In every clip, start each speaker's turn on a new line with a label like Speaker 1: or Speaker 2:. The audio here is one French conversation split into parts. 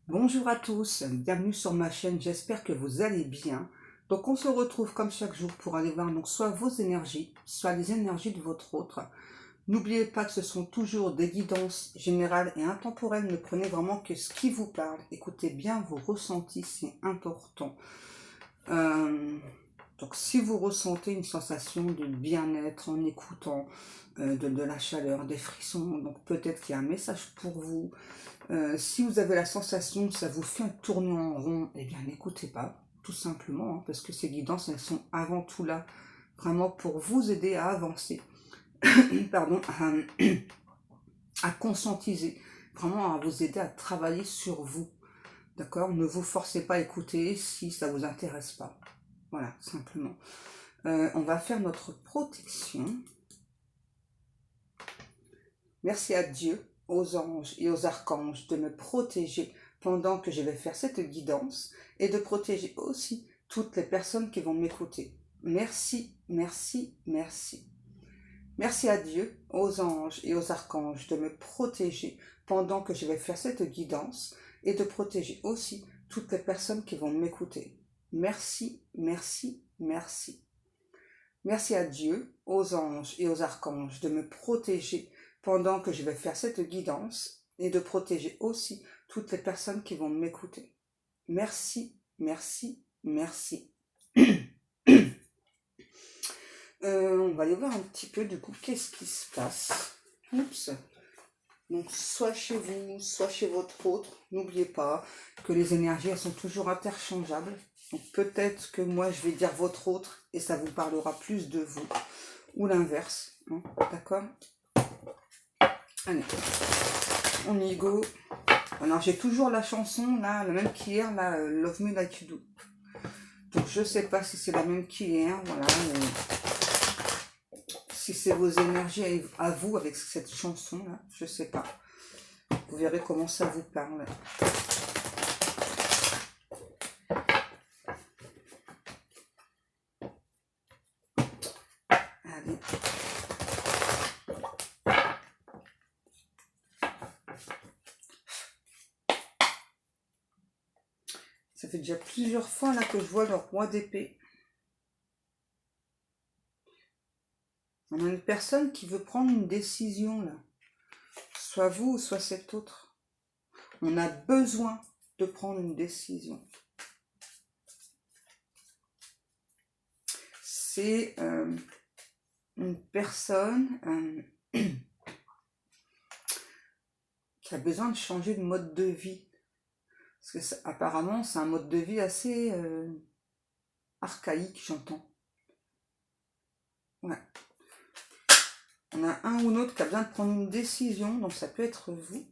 Speaker 1: Bonjour à tous, bienvenue sur ma chaîne, j'espère que vous allez bien. Donc on se retrouve comme chaque jour pour aller voir donc soit vos énergies, soit les énergies de votre autre. N'oubliez pas que ce sont toujours des guidances générales et intemporelles, ne prenez vraiment que ce qui vous parle. Écoutez bien vos ressentis, c'est important. Donc si vous ressentez une sensation de bien-être en écoutant de la chaleur, des frissons, donc peut-être qu'il y a un message pour vous. Si vous avez la sensation que ça vous fait tourner en rond, eh bien n'écoutez pas, tout simplement, hein, parce que ces guidances, elles sont avant tout là, vraiment pour vous aider à avancer, pardon, à conscientiser, vraiment à vous aider à travailler sur vous, d'accord? Ne vous forcez pas à écouter si ça vous intéresse pas, voilà, simplement. On va faire notre protection. Merci à Dieu, aux anges et aux archanges de me protéger pendant que je vais faire cette guidance et de protéger aussi toutes les personnes qui vont m'écouter. Merci, merci, merci. Merci à Dieu, aux anges et aux archanges de me protéger pendant que je vais faire cette guidance et de protéger aussi toutes les personnes qui vont m'écouter. Merci, merci, merci. Merci à Dieu, aux anges et aux archanges de me protéger pendant que je vais faire cette guidance et de protéger aussi toutes les personnes qui vont m'écouter. Merci, merci, merci. On va aller voir un petit peu du coup qu'est-ce qui se passe. Oups. Donc soit chez vous, soit chez votre autre. N'oubliez pas que les énergies elles sont toujours interchangeables. Donc peut-être que moi je vais dire votre autre et ça vous parlera plus de vous. Ou l'inverse. Hein, d'accord? Allez, on y go. Alors j'ai toujours la chanson là, la même qu'hier, là, Love Me Like You Do. Donc je sais pas si c'est la même qu'hier, voilà. Si c'est vos énergies à vous avec cette chanson là, je sais pas. Vous verrez comment ça vous parle. Allez. Ça fait déjà plusieurs fois là que je vois le roi d'épée. On a une personne qui veut prendre une décision là. Soit vous, soit cet autre. On a besoin de prendre une décision. C'est une personne qui a besoin de changer de mode de vie. Parce que apparemment, c'est un mode de vie assez archaïque, j'entends. Ouais. On a un ou l'autre qui a besoin de prendre une décision, donc ça peut être vous.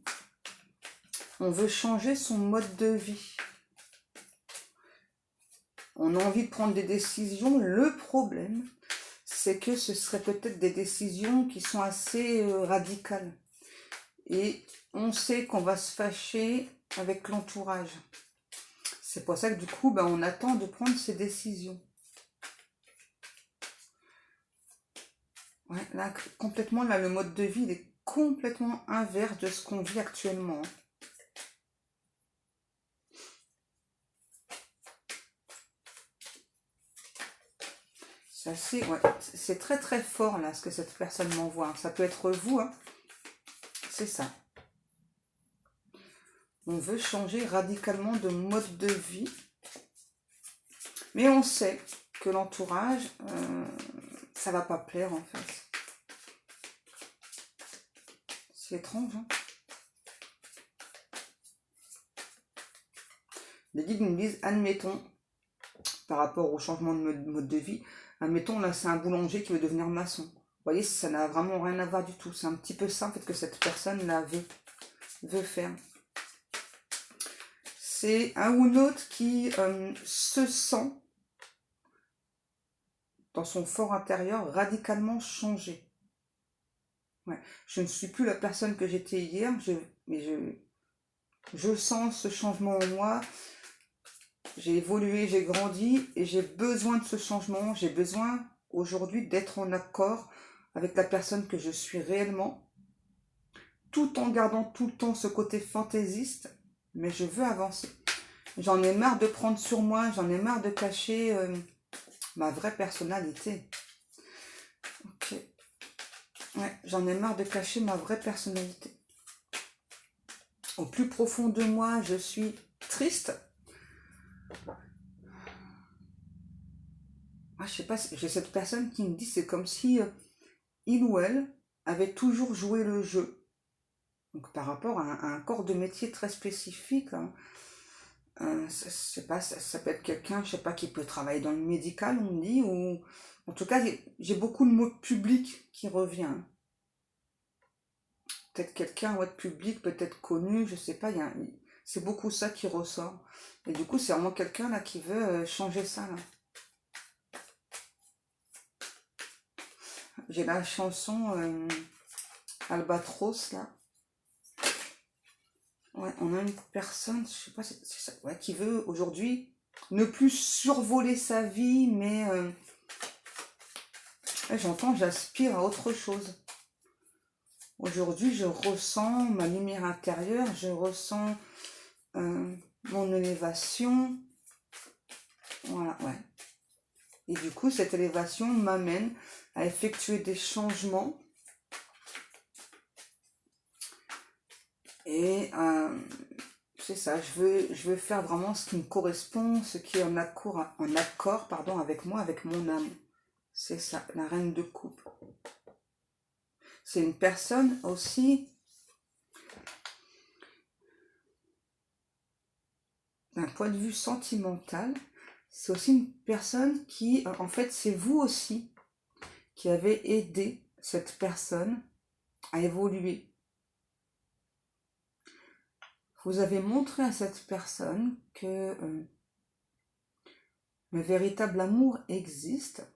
Speaker 1: On veut changer son mode de vie. On a envie de prendre des décisions. Le problème, c'est que ce serait peut-être des décisions qui sont assez radicales. Et on sait qu'on va se fâcher avec l'entourage. C'est pour ça que du coup, on attend de prendre ces décisions. Ouais, là, complètement, là, le mode de vie, il est complètement inverse de ce qu'on vit actuellement. C'est très très fort là ce que cette personne m'envoie. Ça peut être vous, hein. C'est ça. On veut changer radicalement de mode de vie. Mais on sait que l'entourage, ça va pas plaire en fait. C'est étrange, hein. Les guides nous disent, admettons, par rapport au changement de mode de vie, admettons, là, c'est un boulanger qui veut devenir maçon. Vous voyez, ça n'a vraiment rien à voir du tout. C'est un petit peu ça, en fait, que cette personne-là veut faire. C'est un ou l'autre qui se sent, dans son fort intérieur, radicalement changé. Ouais. Je ne suis plus la personne que j'étais hier, mais je sens ce changement en moi. J'ai évolué, j'ai grandi et j'ai besoin de ce changement. J'ai besoin aujourd'hui d'être en accord avec la personne que je suis réellement, tout en gardant tout le temps ce côté fantaisiste. mais je veux avancer. J'en ai marre de prendre sur moi, j'en ai marre de cacher ma vraie personnalité. Ok. Ouais, j'en ai marre de cacher ma vraie personnalité. Au plus profond de moi, je suis triste. Ah, je sais pas, j'ai cette personne qui me dit, c'est comme si il ou elle avait toujours joué le jeu. Donc par rapport à un corps de métier très spécifique, hein. Je sais pas, ça peut être quelqu'un, je sais pas, qui peut travailler dans le médical, on dit, ou en tout cas, j'ai beaucoup de mots publics qui reviennent. Peut-être quelqu'un de public, peut-être connu, je sais pas, c'est beaucoup ça qui ressort. Et du coup, c'est vraiment quelqu'un là qui veut changer ça là. J'ai la chanson Albatros là. Ouais, on a une personne, je sais pas, c'est ça, ouais, qui veut aujourd'hui ne plus survoler sa vie, mais ouais, j'entends, j'aspire à autre chose. Aujourd'hui, je ressens ma lumière intérieure, je ressens mon élévation. Voilà, ouais. Et du coup, cette élévation m'amène à effectuer des changements. Et c'est ça, je veux faire vraiment ce qui me correspond, ce qui est en accord, pardon, avec moi, avec mon âme. C'est ça, la reine de coupe. C'est une personne aussi, d'un point de vue sentimental, c'est aussi une personne qui, en fait, c'est vous aussi qui avez aidé cette personne à évoluer. Vous avez montré à cette personne que le véritable amour existe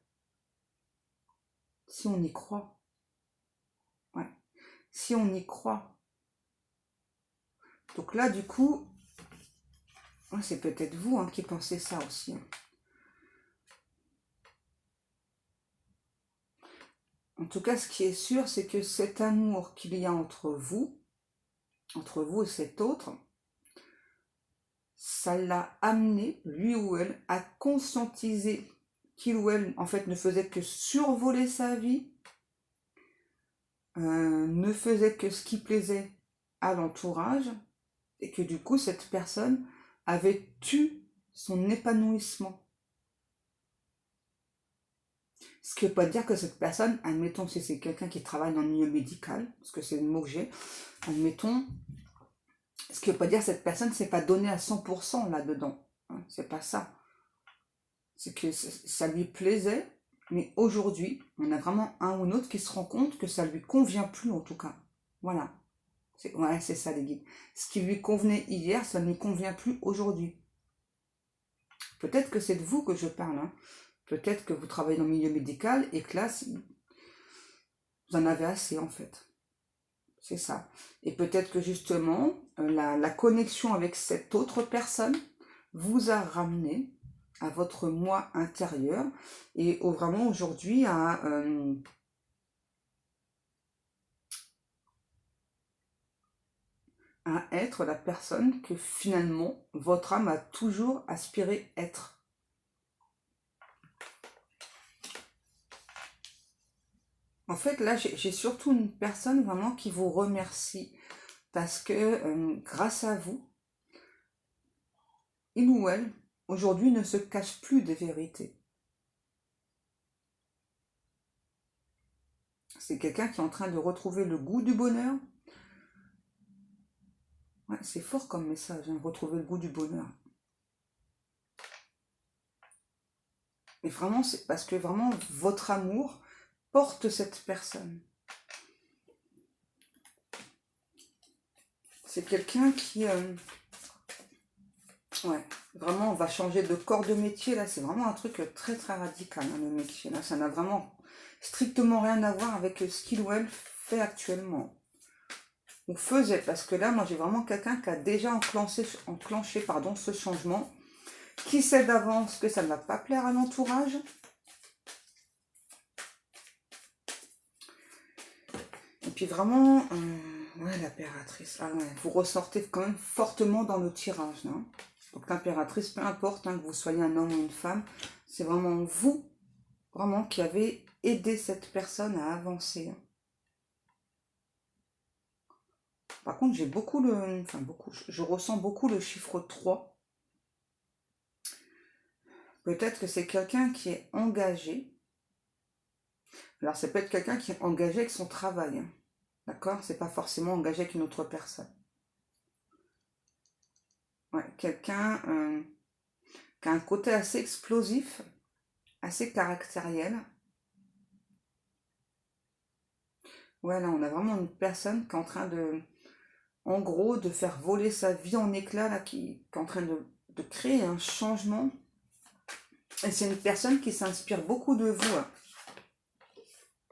Speaker 1: si on y croit. Ouais. Si on y croit. Donc là, du coup, c'est peut-être vous hein, qui pensez ça aussi. En tout cas, ce qui est sûr, c'est que cet amour qu'il y a entre vous et cet autre, ça l'a amené, lui ou elle, à conscientiser qu'il ou elle, en fait, ne faisait que survoler sa vie, ne faisait que ce qui plaisait à l'entourage, et que du coup, cette personne avait eu son épanouissement. Ce qui ne veut pas dire que cette personne, admettons si c'est quelqu'un qui travaille dans le milieu médical, parce que c'est le mot que j'ai, admettons, ce qui ne veut pas dire que cette personne ne s'est pas donnée à 100% là-dedans. Hein, c'est pas ça. C'est que ça lui plaisait, mais aujourd'hui, on a vraiment un ou l'autre qui se rend compte que ça ne lui convient plus en tout cas. Voilà. Ouais, c'est ça les guides. Ce qui lui convenait hier, ça ne lui convient plus aujourd'hui. Peut-être que c'est de vous que je parle. Hein. Peut-être que vous travaillez dans le milieu médical et que là, vous en avez assez en fait. C'est ça. Et peut-être que justement, la connexion avec cette autre personne vous a ramené à votre moi intérieur et vraiment aujourd'hui à être la personne que finalement votre âme a toujours aspiré être. En fait, là, j'ai surtout une personne vraiment qui vous remercie parce que grâce à vous, il ou elle, aujourd'hui, ne se cache plus des vérités. C'est quelqu'un qui est en train de retrouver le goût du bonheur. Ouais, c'est fort comme message, hein, retrouver le goût du bonheur. Et vraiment, c'est parce que vraiment, votre amour porte cette personne. C'est quelqu'un qui... ouais, vraiment, on va changer de corps de métier. Là, c'est vraiment un truc très, très radical, hein, le métier. Là, ça n'a vraiment strictement rien à voir avec ce qu'il ou elle fait actuellement. Ou faisait, parce que là, moi, j'ai vraiment quelqu'un qui a déjà enclenché ce changement, qui sait d'avance que ça ne va pas plaire à l'entourage. Et puis vraiment, Ouais, l'impératrice. Ah ouais, vous ressortez quand même fortement dans le tirage, non? Donc l'impératrice, peu importe hein, que vous soyez un homme ou une femme, c'est vraiment vous, vraiment, qui avez aidé cette personne à avancer, hein. Par contre, j'ai beaucoup le... Enfin, beaucoup. Je ressens beaucoup le chiffre 3. Peut-être que c'est quelqu'un qui est engagé. Alors, ça peut être quelqu'un qui est engagé avec son travail, hein. D'accord? C'est pas forcément engagé avec une autre personne. Ouais, quelqu'un qui a un côté assez explosif, assez caractériel. Ouais, là, on a vraiment une personne qui est en train de, en gros, de faire voler sa vie en éclats, là, qui est en train de créer un changement. Et c'est une personne qui s'inspire beaucoup de vous, hein.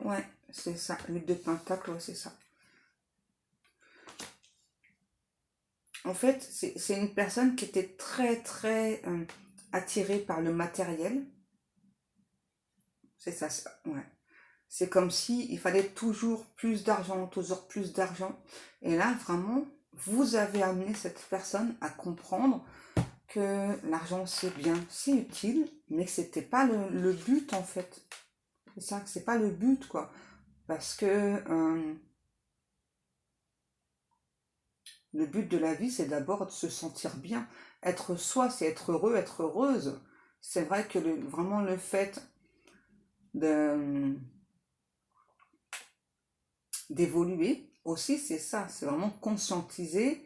Speaker 1: Ouais, c'est ça, l'huile de pentacle, ouais, c'est ça. En fait, c'est une personne qui était très, très attirée par le matériel. C'est ça, ouais. C'est comme si il fallait toujours plus d'argent. Et là, vraiment, vous avez amené cette personne à comprendre que l'argent, c'est bien, c'est utile, mais que c'était pas le but, en fait. C'est ça, que c'est pas le but, quoi. Parce que le but de la vie, c'est d'abord de se sentir bien. Être soi, c'est être heureux, être heureuse. C'est vrai que vraiment le fait de, d'évoluer aussi, c'est ça. C'est vraiment conscientiser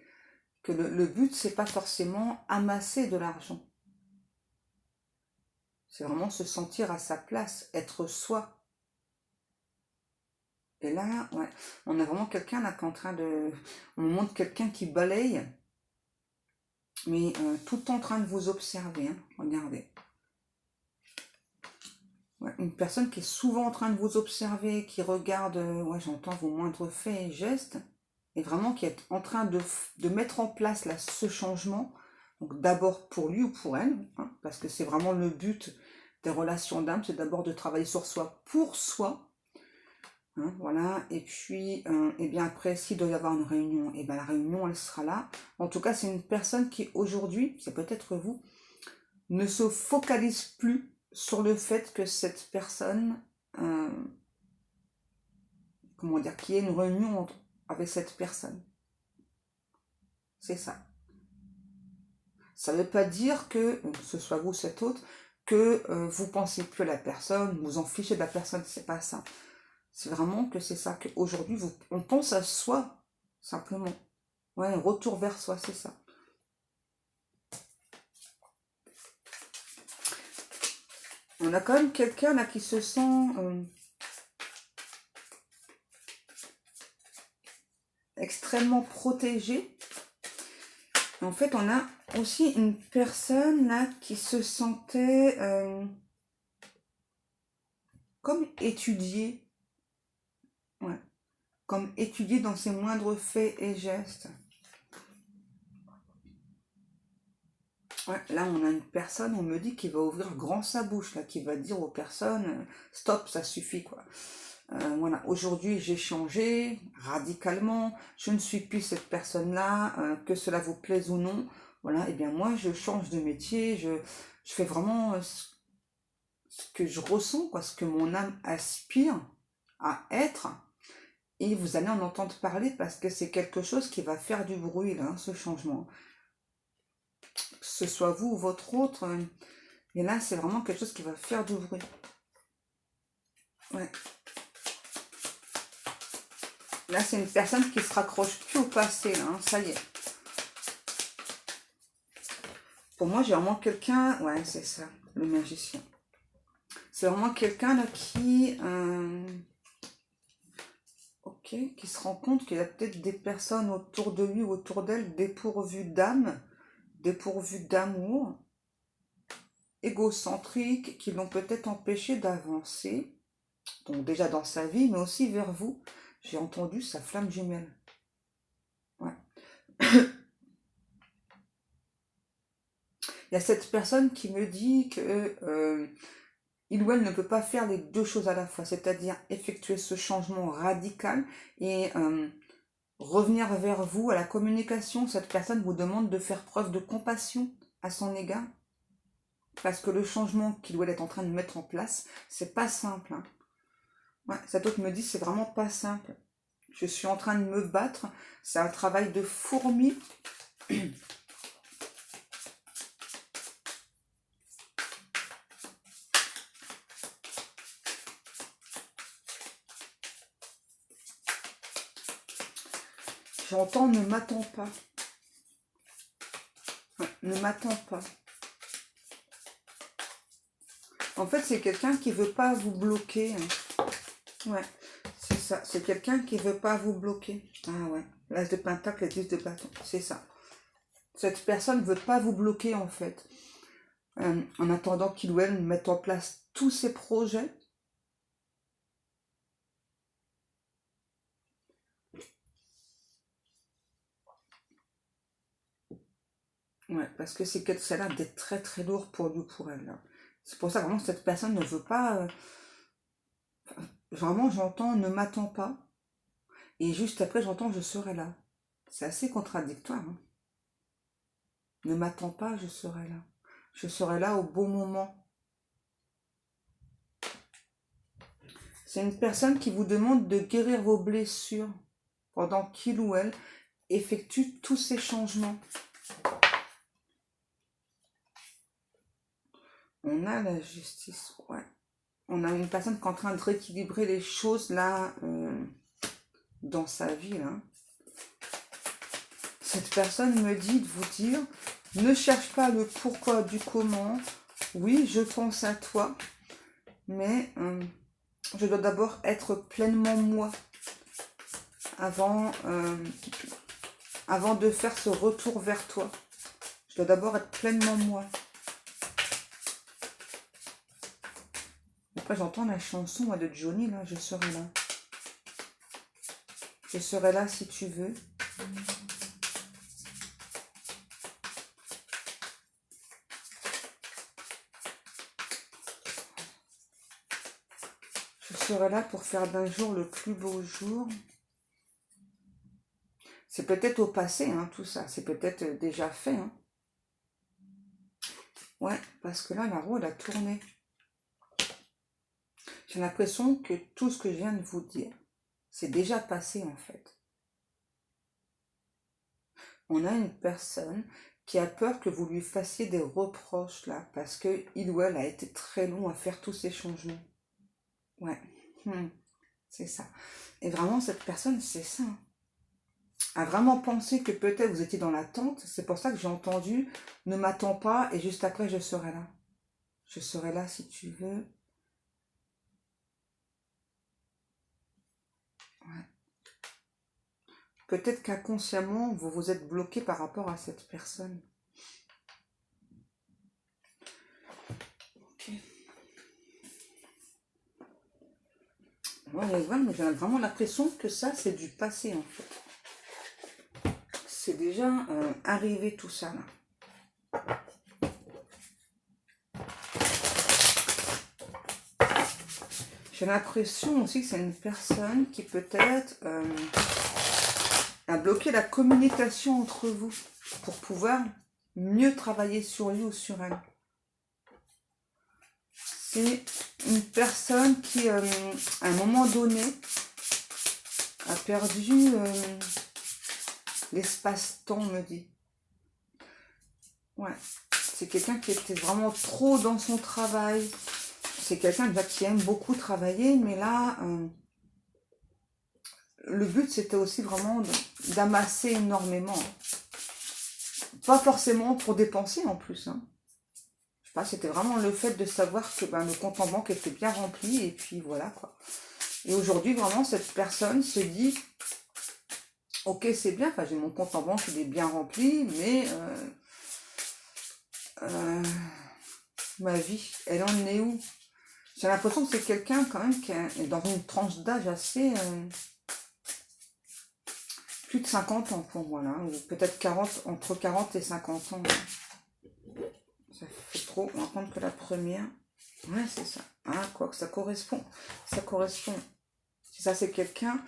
Speaker 1: que le but, c'est pas forcément amasser de l'argent. C'est vraiment se sentir à sa place, être soi. Et là, ouais, on a vraiment quelqu'un là qui est en train de... On montre quelqu'un qui balaye, mais tout en train de vous observer, hein. Regardez. Ouais, une personne qui est souvent en train de vous observer, qui regarde, ouais, j'entends vos moindres faits et gestes, et vraiment qui est en train de mettre en place là, ce changement, donc d'abord pour lui ou pour elle, hein, parce que c'est vraiment le but des relations d'âme, c'est d'abord de travailler sur soi pour soi, hein, voilà, et puis, et bien après, s'il doit y avoir une réunion, et bien la réunion, elle sera là. En tout cas, c'est une personne qui aujourd'hui, c'est peut-être vous, ne se focalise plus sur le fait que cette personne, euh, comment dire, qu'il y ait une réunion avec cette personne. C'est ça. Ça ne veut pas dire que ce soit vous, cet autre, que vous pensez plus à la personne, vous en fichez de la personne, c'est pas ça. C'est vraiment que c'est ça, qu'aujourd'hui, on pense à soi, simplement. Ouais, un retour vers soi, c'est ça. On a quand même quelqu'un là qui se sent extrêmement protégé. En fait, on a aussi une personne là qui se sentait comme étudiée, ouais, comme étudiée dans ses moindres faits et gestes. Ouais, là, on a une personne, on me dit qu'il va ouvrir grand sa bouche, là, qui va dire aux personnes, stop, ça suffit, quoi. Voilà, aujourd'hui j'ai changé radicalement, je ne suis plus cette personne-là, que cela vous plaise ou non. Voilà, et bien moi je change de métier, je fais vraiment ce que je ressens, quoi, ce que mon âme aspire à être. Et vous allez en entendre parler parce que c'est quelque chose qui va faire du bruit, là, hein, ce changement. Que ce soit vous ou votre autre, et là c'est vraiment quelque chose qui va faire du bruit. Ouais. Là, c'est une personne qui se raccroche plus au passé, là, hein, ça y est. Pour moi, j'ai vraiment quelqu'un... Ouais, c'est ça, le magicien. C'est vraiment quelqu'un là qui... ok, qui se rend compte qu'il y a peut-être des personnes autour de lui ou autour d'elle dépourvues d'âme, dépourvues d'amour, égocentriques, qui l'ont peut-être empêché d'avancer. Donc déjà dans sa vie, mais aussi vers vous. J'ai entendu sa flamme jumelle. Ouais. Il y a cette personne qui me dit que il ou elle ne peut pas faire les deux choses à la fois, c'est-à-dire effectuer ce changement radical et revenir vers vous à la communication. Cette personne vous demande de faire preuve de compassion à son égard. Parce que le changement qu'il doit être en train de mettre en place, c'est pas simple. Hein. Ouais, cet autre me dit, c'est vraiment pas simple. Je suis en train de me battre. C'est un travail de fourmi. J'entends ne m'attends pas. Ouais, ne m'attends pas. En fait, c'est quelqu'un qui veut pas vous bloquer. Hein. Ouais, c'est ça. C'est quelqu'un qui veut pas vous bloquer. Ah ouais. L'as de pentacle et 10 de bâton. C'est ça. Cette personne ne veut pas vous bloquer, en fait. En attendant qu'il ou elle mette en place tous ses projets. Ouais, parce que ça a l'air d'être très très lourd pour lui ou pour elle. Là. C'est pour ça vraiment que cette personne ne veut pas... Vraiment, j'entends ne m'attends pas. Et juste après, j'entends je serai là. C'est assez contradictoire. Hein. Ne m'attends pas, je serai là. Je serai là au bon moment. C'est une personne qui vous demande de guérir vos blessures pendant qu'il ou elle effectue tous ces changements. On a la justice, ouais. On a une personne qui est en train de rééquilibrer les choses là dans sa vie. Là. Cette personne me dit de vous dire, ne cherche pas le pourquoi du comment. Oui, je pense à toi, mais je dois d'abord être pleinement moi avant de faire ce retour vers toi. Je dois d'abord être pleinement moi. Après, j'entends la chanson moi, de Johnny, là, je serai là. Je serai là si tu veux. Je serai là pour faire d'un jour le plus beau jour. C'est peut-être au passé, hein, tout ça. C'est peut-être déjà fait. Hein. Ouais, parce que là, la roue, elle a tourné. J'ai l'impression que tout ce que je viens de vous dire, c'est déjà passé, en fait. On a une personne qui a peur que vous lui fassiez des reproches, là, parce que il ou elle a été très long à faire tous ces changements. Ouais, c'est ça. Et vraiment, cette personne, c'est ça. Hein. A vraiment pensé que peut-être vous étiez dans l'attente. C'est pour ça que j'ai entendu « Ne m'attends pas et juste après, je serai là. Je serai là si tu veux. » Ouais. Peut-être qu'inconsciemment, vous vous êtes bloqué par rapport à cette personne. Ok. Ouais, mais j'ai vraiment l'impression que ça, c'est du passé, en fait. C'est déjà arrivé tout ça, là. J'ai l'impression aussi que c'est une personne qui peut-être a bloqué la communication entre vous pour pouvoir mieux travailler sur lui ou sur elle. C'est une personne qui, à un moment donné, a perdu l'espace-temps, on me dit. Ouais, c'est quelqu'un qui était vraiment trop dans son travail. C'est quelqu'un qui aime beaucoup travailler, mais là, le but, c'était aussi vraiment d'amasser énormément. Pas forcément pour dépenser en plus. Hein. Je sais pas, c'était vraiment le fait de savoir que le compte en banque était bien rempli, et puis voilà quoi. Et aujourd'hui, vraiment, cette personne se dit, ok, c'est bien, j'ai mon compte en banque, il est bien rempli, mais ma vie, elle en est où? J'ai l'impression que c'est quelqu'un quand même qui est dans une tranche d'âge assez... plus de 50 ans pour moi, là, ou peut-être 40, entre 40 et 50 ans. Ça fait trop, on va prendre que la première. Ouais, c'est ça. Ah, quoi que ça correspond. Ça correspond. Si ça, c'est quelqu'un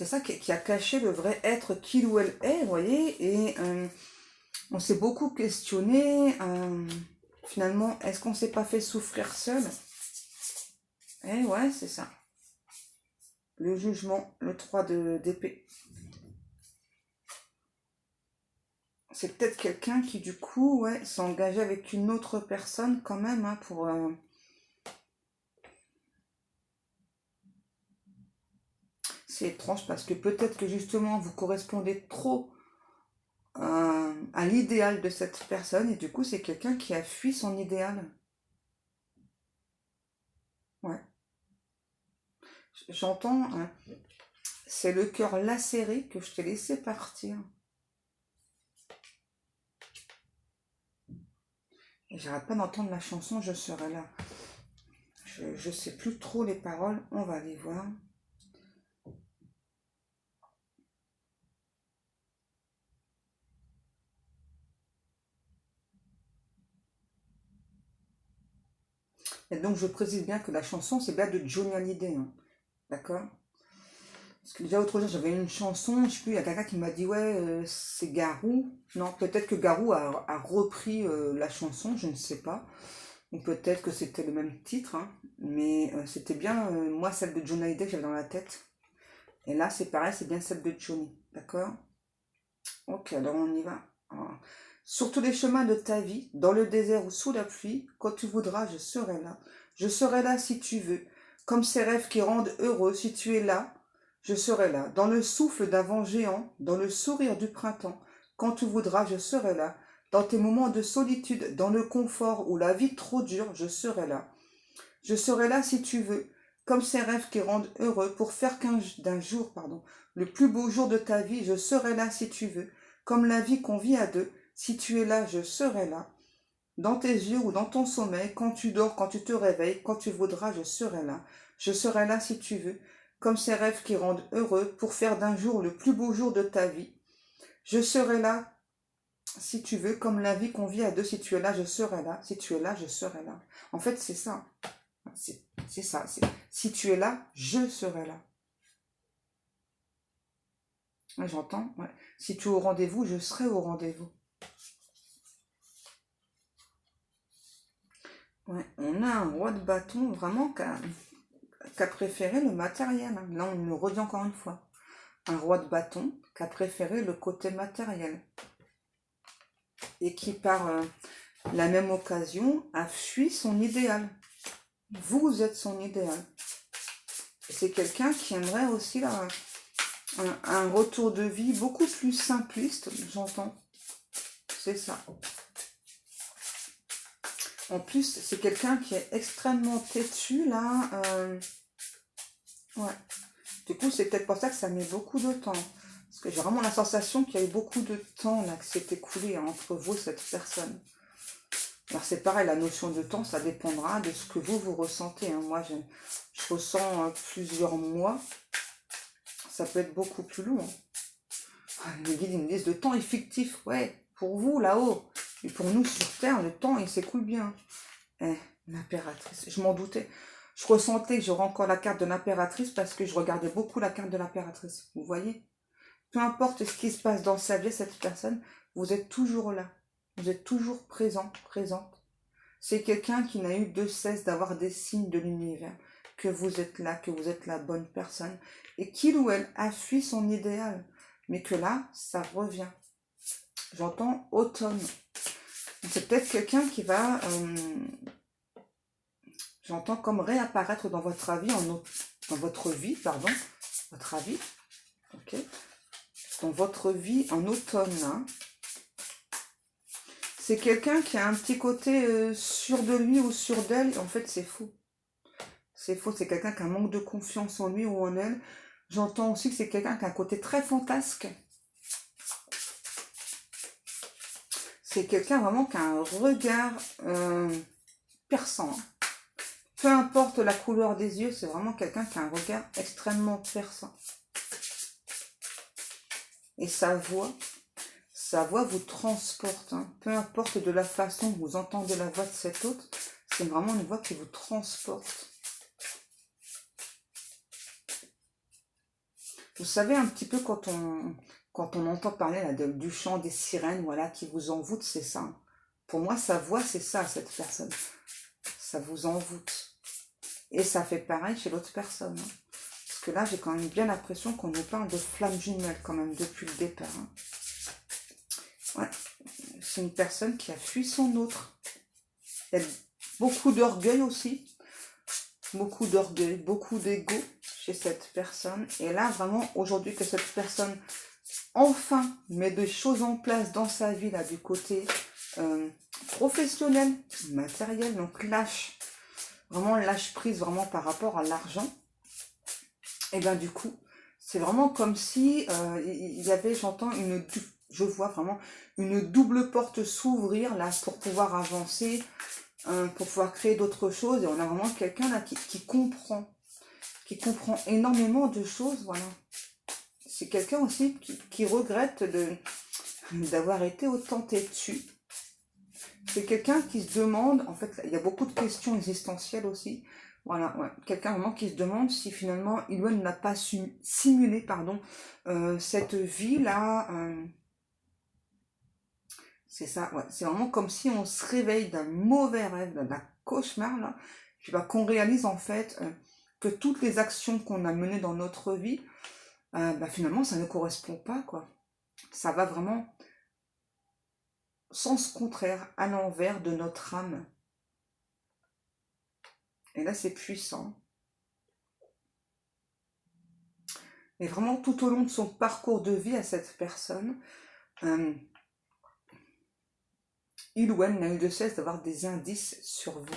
Speaker 1: C'est ça qui a caché le vrai être qu'il ou elle est, vous voyez. Et on s'est beaucoup questionné. Finalement, est-ce qu'on s'est pas fait souffrir seul? Eh ouais, c'est ça. Le jugement, le 3 d'épée. C'est peut-être quelqu'un qui, du coup, ouais, s'est engagé avec une autre personne quand même, hein, pour... C'est étrange parce que peut-être que justement, vous correspondez trop à l'idéal de cette personne et du coup, c'est quelqu'un qui a fui son idéal. Ouais. J'entends, hein, c'est le cœur lacéré que je t'ai laissé partir. Et j'arrête pas d'entendre la chanson Je serai là. Je sais plus trop les paroles, on va aller voir. Et donc je précise bien que la chanson c'est bien de Johnny Hallyday, hein. D'accord? Parce que déjà l'autre jour j'avais une chanson, je sais plus, il y a quelqu'un qui m'a dit ouais c'est Garou. Non, peut-être que Garou a repris la chanson, je ne sais pas. Ou peut-être que c'était le même titre, hein. Mais c'était bien moi celle de Johnny Hallyday que j'avais dans la tête. Et là c'est pareil, c'est bien celle de Johnny. D'accord? Ok, alors on y va. Alors, sur tous les chemins de ta vie, dans le désert ou sous la pluie, quand tu voudras, je serai là. Je serai là si tu veux. Comme ces rêves qui rendent heureux, si tu es là, je serai là. Dans le souffle d'un vent géant, dans le sourire du printemps, quand tu voudras, je serai là. Dans tes moments de solitude, dans le confort où la vie trop dure, je serai là. Je serai là si tu veux, comme ces rêves qui rendent heureux, pour faire d'un jour, le plus beau jour de ta vie, je serai là si tu veux, comme la vie qu'on vit à deux, si tu es là, je serai là. Dans tes yeux ou dans ton sommeil, quand tu dors, quand tu te réveilles, quand tu voudras, je serai là. Je serai là si tu veux, comme ces rêves qui rendent heureux, pour faire d'un jour le plus beau jour de ta vie. Je serai là si tu veux, comme la vie qu'on vit à deux, si tu es là, je serai là. Si tu es là, je serai là. En fait, c'est ça. C'est ça. Si tu es là, je serai là. Ouais, j'entends. Ouais. Si tu es au rendez-vous, je serai au rendez-vous. Ouais. On a un roi de bâton vraiment qui a préféré le matériel, hein. Là, on me le redit encore une fois. Un roi de bâton qui a préféré le côté matériel. Et qui, par la même occasion, a fui son idéal. Vous êtes son idéal. C'est quelqu'un qui aimerait aussi un retour de vie beaucoup plus simpliste, j'entends. C'est ça. En plus, c'est quelqu'un qui est extrêmement têtu, là. Ouais. Du coup, c'est peut-être pour ça que ça met beaucoup de temps. Parce que j'ai vraiment la sensation qu'il y a eu beaucoup de temps, là, qui s'est écoulé entre vous et cette personne. Alors, c'est pareil, la notion de temps, ça dépendra de ce que vous ressentez, hein. Moi, je ressens plusieurs mois. Ça peut être beaucoup plus long, hein. Les guides, ils me disent, le temps est fictif. Ouais, pour vous, là-haut. Et pour nous, sur Terre, le temps, il s'écoule bien. Eh, l'impératrice, je m'en doutais. Je ressentais que j'aurais encore la carte de l'impératrice parce que je regardais beaucoup la carte de l'impératrice. Vous voyez? Peu importe ce qui se passe dans sa vie, cette personne, vous êtes toujours là. Vous êtes toujours présent, présente. C'est quelqu'un qui n'a eu de cesse d'avoir des signes de l'univers. Que vous êtes là, que vous êtes la bonne personne. Et qu'il ou elle a fui son idéal. Mais que là, ça revient. J'entends automne. C'est peut-être quelqu'un qui va... j'entends comme réapparaître dans votre avis, dans votre vie, pardon. Votre avis. Ok. Dans votre vie en automne, hein. C'est quelqu'un qui a un petit côté sûr de lui ou sûr d'elle. En fait, c'est faux. C'est faux. C'est quelqu'un qui a un manque de confiance en lui ou en elle. J'entends aussi que c'est quelqu'un qui a un côté très fantasque. C'est quelqu'un vraiment qui a un regard perçant. Peu importe la couleur des yeux, c'est vraiment quelqu'un qui a un regard extrêmement perçant. Et sa voix vous transporte, hein. Peu importe de la façon que vous entendez la voix de cet autre, c'est vraiment une voix qui vous transporte. Vous savez, un petit peu quand on entend parler là, du chant des sirènes, voilà, qui vous envoûtent, c'est ça. Hein. Pour moi, sa voix, c'est ça, cette personne. Ça vous envoûte. Et ça fait pareil chez l'autre personne. Hein. Parce que là, j'ai quand même bien l'impression qu'on nous parle de flammes jumelles, quand même, depuis le départ. Hein. Ouais. C'est une personne qui a fui son autre. Il y a beaucoup d'orgueil aussi. Beaucoup d'orgueil, beaucoup d'ego chez cette personne. Et là, vraiment, aujourd'hui, que cette personne, enfin, met des choses en place dans sa vie, là, du côté professionnel, matériel, donc lâche prise vraiment par rapport à l'argent. Et bien, du coup, c'est vraiment comme si il y avait, je vois vraiment une double porte s'ouvrir, là, pour pouvoir avancer, pour pouvoir créer d'autres choses. Et on a vraiment quelqu'un là qui comprend énormément de choses, voilà. C'est quelqu'un aussi qui regrette d'avoir été autant têtu. C'est quelqu'un qui se demande, en fait, il y a beaucoup de questions existentielles aussi. Voilà, ouais. Quelqu'un vraiment qui se demande si finalement il n'a pas simulé, cette vie-là. C'est ça, ouais. C'est vraiment comme si on se réveille d'un mauvais rêve, d'un cauchemar, là, puis qu'on réalise en fait que toutes les actions qu'on a menées dans notre vie, finalement, ça ne correspond pas, quoi. Ça va vraiment sens contraire, à l'envers de notre âme. Et là, c'est puissant. Et vraiment, tout au long de son parcours de vie à cette personne, il ou elle n'a eu de cesse d'avoir des indices sur vous.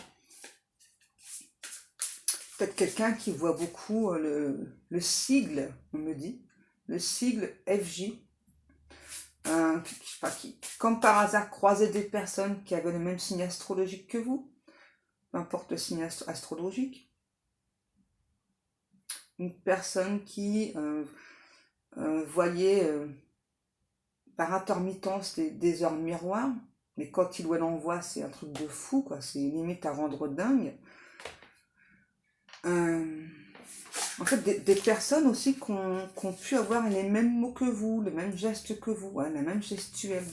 Speaker 1: Peut-être quelqu'un qui voit beaucoup le sigle, on me dit, le sigle FJ. Je sais pas qui, comme par hasard, croiser des personnes qui avaient le même signe astrologique que vous, peu importe le signe astrologique. Une personne qui voyait par intermittence des heures miroirs, mais quand il ou elle en voit, c'est un truc de fou, quoi. C'est limite à rendre dingue. En fait, des personnes aussi qui ont pu avoir les mêmes mots que vous, les mêmes gestes que vous, ouais, la même gestuelle.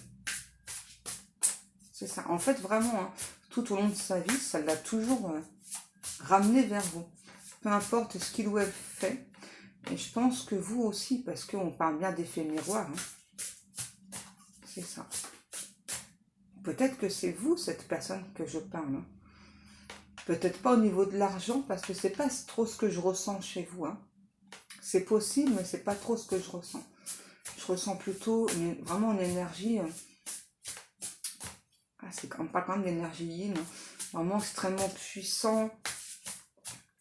Speaker 1: C'est ça. En fait, vraiment, hein, tout au long de sa vie, ça l'a toujours ramené vers vous. Peu importe ce qu'il ou elle fait. Et je pense que vous aussi, parce qu'on parle bien d'effet miroir. Hein. C'est ça. Peut-être que c'est vous, cette personne que je parle. Hein. Peut-être pas au niveau de l'argent, parce que c'est pas trop ce que je ressens chez vous. Hein. C'est possible, mais c'est pas trop ce que je ressens. Je ressens plutôt vraiment une énergie. On parle quand même d'énergie yin, hein, vraiment extrêmement puissant.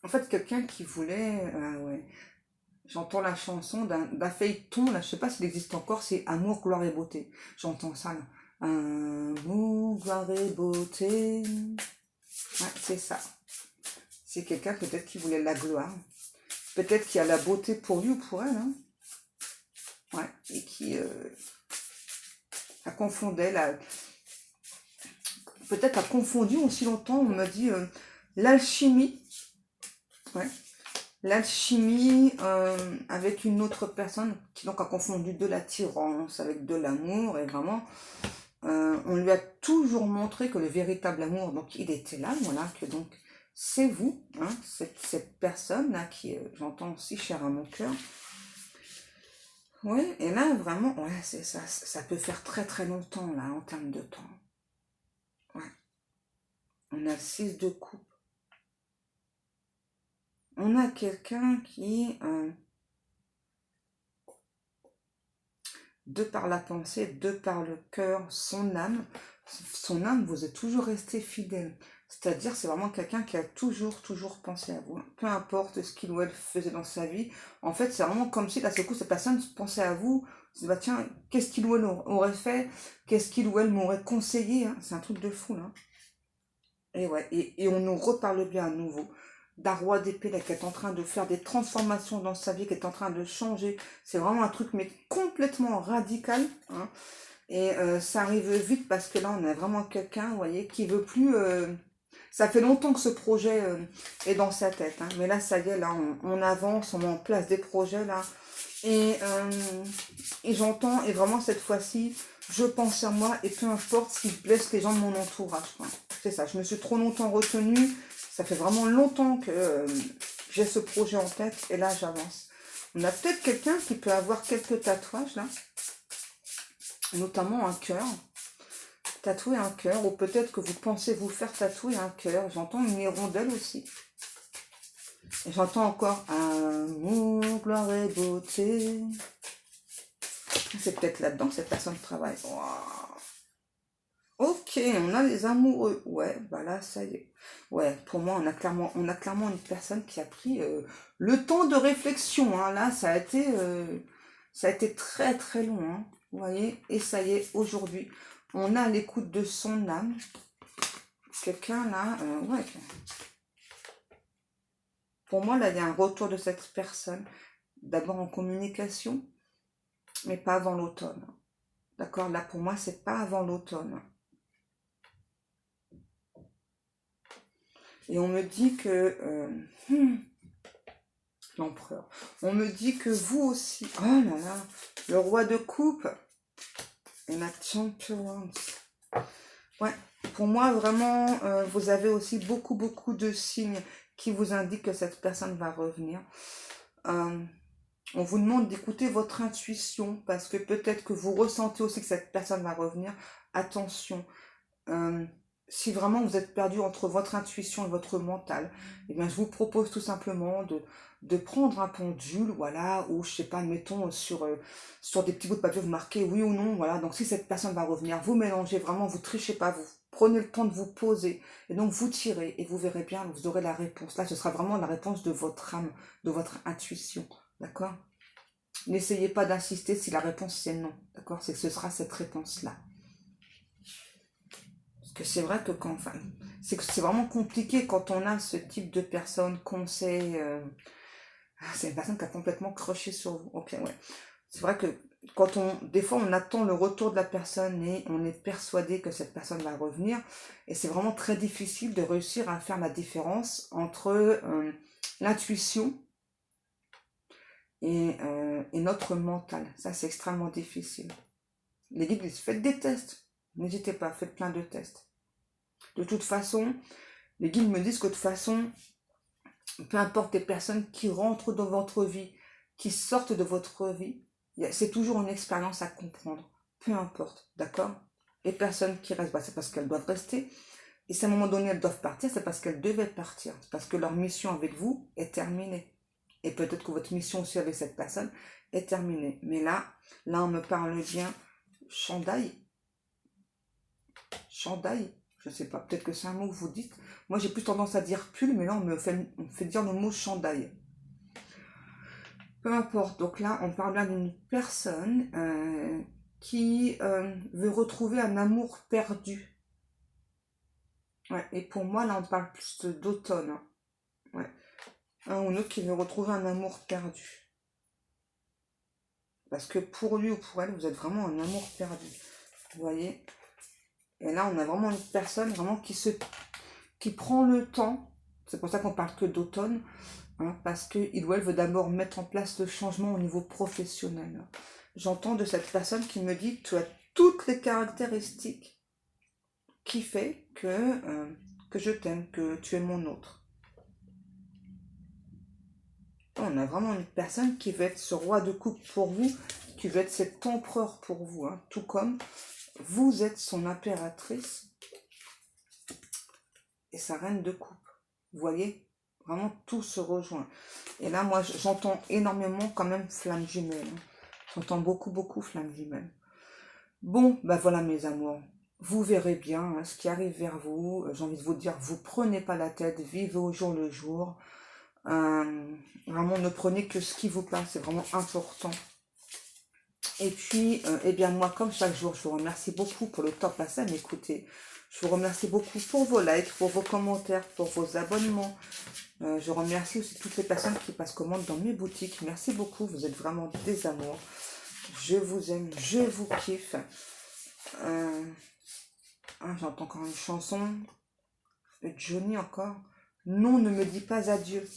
Speaker 1: En fait, quelqu'un qui voulait. Ouais. J'entends la chanson d'un feuilleton, là, je sais pas s'il existe encore, c'est Amour, gloire et beauté. J'entends ça, là. Amour, gloire et beauté. Ouais, c'est ça. C'est quelqu'un peut-être qui voulait la gloire. Peut-être qu'il y a la beauté pour lui ou pour elle. Hein. Ouais, et qui a confondé peut-être a confondu aussi longtemps, on m'a dit l'alchimie. Ouais. L'alchimie avec une autre personne qui donc a confondu de l'attirance avec de l'amour et vraiment on lui a toujours montré que le véritable amour, donc il était là, voilà, que donc c'est vous, hein, cette personne-là qui, j'entends aussi chère à mon cœur. Ouais, et là vraiment, ouais, c'est ça, ça peut faire très très longtemps là en termes de temps. Ouais. On a le 6 de coupe. On a quelqu'un qui, de par la pensée, de par le cœur, son âme vous est toujours resté fidèle. C'est-à-dire, c'est vraiment quelqu'un qui a toujours pensé à vous. Peu importe ce qu'il ou elle faisait dans sa vie. En fait, c'est vraiment comme si, là, ce coup, cette personne pensait à vous. Se dit, bah tiens, qu'est-ce qu'il ou elle aurait fait? Qu'est-ce qu'il ou elle m'aurait conseillé? Hein. C'est un truc de fou, là. Et ouais, et on nous reparle bien à nouveau d'un roi d'épée là, qui est en train de faire des transformations dans sa vie, qui est en train de changer. C'est vraiment un truc, mais complètement radical. Hein. Et ça arrive vite parce que là, on a vraiment quelqu'un, vous voyez, qui veut plus... ça fait longtemps que ce projet est dans sa tête. Hein. Mais là, ça y est, là, on avance, on met en place des projets, là. Et, euh, et j'entends, et vraiment cette fois-ci, je pense à moi, et peu importe ce qui blesse les gens de mon entourage. Quoi. C'est ça, je me suis trop longtemps retenue, ça fait vraiment longtemps que j'ai ce projet en tête, et là j'avance. On a peut-être quelqu'un qui peut avoir quelques tatouages là, notamment un cœur. Tatouer un cœur, ou peut-être que vous pensez vous faire tatouer un cœur. J'entends une hirondelle aussi. Et j'entends encore amour, gloire et beauté. C'est peut-être là-dedans que cette personne travaille. Wow. Ok, on a les amoureux. Ouais, bah là, ça y est. Ouais, pour moi, on a clairement une personne qui a pris le temps de réflexion. Hein. Là, ça a été très très long. Hein. Vous voyez, et ça y est, aujourd'hui, on a l'écoute de son âme. Quelqu'un là, ouais. Pour moi, là, il y a un retour de cette personne. D'abord en communication, mais pas avant l'automne. D'accord? Là, pour moi, c'est pas avant l'automne. Et on me dit que... l'empereur. On me dit que vous aussi... Oh là là! Le roi de coupe et la championne. Ouais. Pour moi, vraiment, vous avez aussi beaucoup de signes qui vous indiquent que cette personne va revenir. On vous demande d'écouter votre intuition parce que peut-être que vous ressentez aussi que cette personne va revenir. Attention, si vraiment vous êtes perdu entre votre intuition et votre mental, eh bien, je vous propose tout simplement de prendre un pendule, voilà, ou je sais pas, admettons, sur des petits bouts de papier, vous marquez oui ou non, voilà. Donc si cette personne va revenir, vous mélangez vraiment, vous trichez pas, vous prenez le temps de vous poser, et donc vous tirez, et vous verrez bien, vous aurez la réponse. Là, ce sera vraiment la réponse de votre âme, de votre intuition, d'accord? N'essayez pas d'insister si la réponse c'est non, d'accord? C'est que ce sera cette réponse-là. Parce que c'est vrai que quand, enfin, c'est vraiment compliqué quand on a ce type de personne qu'on sait, c'est une personne qui a complètement croché sur vous. Ok, ouais. C'est vrai que des fois on attend le retour de la personne et on est persuadé que cette personne va revenir et c'est vraiment très difficile de réussir à faire la différence entre l'intuition et notre mental. Ça c'est extrêmement difficile. Les guides disent faites des tests. N'hésitez pas, faites plein de tests. De toute façon, les guides me disent que de toute façon, peu importe les personnes qui rentrent dans votre vie, qui sortent de votre vie, c'est toujours une expérience à comprendre. Peu importe, d'accord? Les personnes qui restent, bah, c'est parce qu'elles doivent rester. Et si à un moment donné elles doivent partir, c'est parce qu'elles devaient partir. C'est parce que leur mission avec vous est terminée. Et peut-être que votre mission aussi avec cette personne est terminée. Mais là on me parle bien chandail. Chandail, je sais pas, peut-être que c'est un mot que vous dites. Moi j'ai plus tendance à dire pull, mais là on me fait dire le mot chandail. Peu importe, donc là on parle bien d'une personne qui veut retrouver un amour perdu. Ouais, et pour moi là on parle plus d'automne. Hein. Ouais. Un ou l'autre qui veut retrouver un amour perdu. Parce que pour lui ou pour elle, vous êtes vraiment un amour perdu. Vous voyez? Et là on a vraiment une personne vraiment qui prend le temps. C'est pour ça qu'on parle que d'automne. Hein, parce qu'il ou elle veut d'abord mettre en place le changement au niveau professionnel. J'entends de cette personne qui me dit que tu as toutes les caractéristiques qui fait que je t'aime, que tu es mon autre. On a vraiment une personne qui veut être ce roi de coupe pour vous, qui veut être cet empereur pour vous, hein, tout comme vous êtes son impératrice et sa reine de coupe. Vous voyez? Vraiment, tout se rejoint. Et là, moi, j'entends énormément quand même flamme jumelle. Hein. J'entends beaucoup flamme jumelle. Bon, bah voilà mes amours. Vous verrez bien hein, ce qui arrive vers vous. J'ai envie de vous dire, vous prenez pas la tête, vivez au jour le jour. Vraiment, ne prenez que ce qui vous passe, c'est vraiment important. Et puis, eh bien moi, comme chaque jour, je vous remercie beaucoup pour le temps passé à m'écouter. Je vous remercie beaucoup pour vos likes, pour vos commentaires, pour vos abonnements. Je remercie aussi toutes les personnes qui passent commande dans mes boutiques. Merci beaucoup, vous êtes vraiment des amours. Je vous aime, je vous kiffe. J'entends encore une chanson. Johnny encore. Non, ne me dis pas adieu.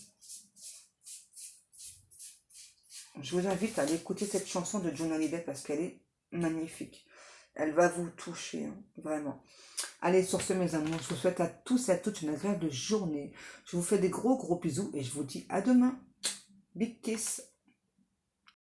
Speaker 1: Je vous invite à aller écouter cette chanson de Joan Hallyday parce qu'elle est magnifique. Elle va vous toucher, hein, vraiment. Allez, sur ce, mes amours, je vous souhaite à tous et à toutes une agréable journée. Je vous fais des gros bisous et je vous dis à demain. Big kiss.